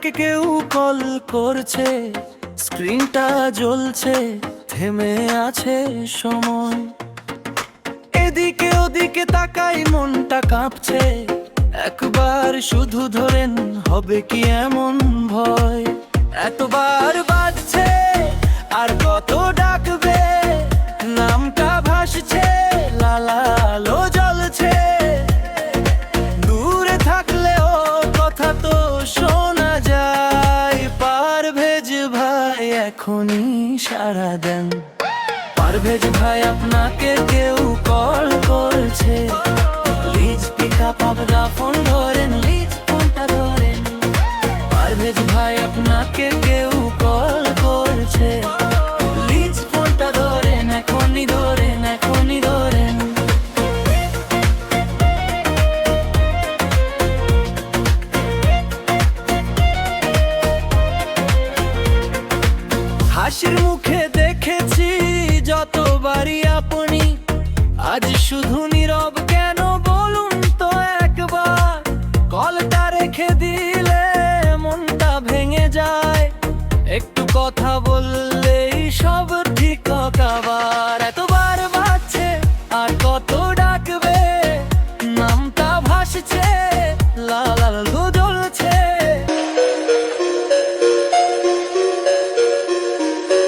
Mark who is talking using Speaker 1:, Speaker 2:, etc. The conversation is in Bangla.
Speaker 1: আপনাকে কেউ কল করছে, স্ক্রিনটা জ্বলছে, থেমে আছে সময়। এদিকে ওদিকে তাকাই, মনটা কাঁপছে। একবার শুধু ধরেন, হবে কি এমন ভয়? এতবার বাজছে, আর কত ডাকবে? নামটা ভাসছে, লালা আলো জ্বলছে। দূরে থাকলেও কথা তো শোনা যায়। পারভেজ ভাই এখনই সাড়া দেন। পারভেজ ভাই আপনাকে কেউ কল করছে, প্লিজ পিক আপ আপনার ফোন ধরেন, প্লিজ ফোনটা ধরেন। পারভেজ ভাই আপনাকে কেউ কল করছে, প্লিজ ফোনটা ধরেন, এখনই ধরেন, এখনই ধরেন। হাসির মুখে দেখেছি যতবারই আপনি, আজ শুধু নীরব কেন বলুন তো একবার? কলটা রেখে দিলে মনটা ভেঙে যায়, একটু কথা বললে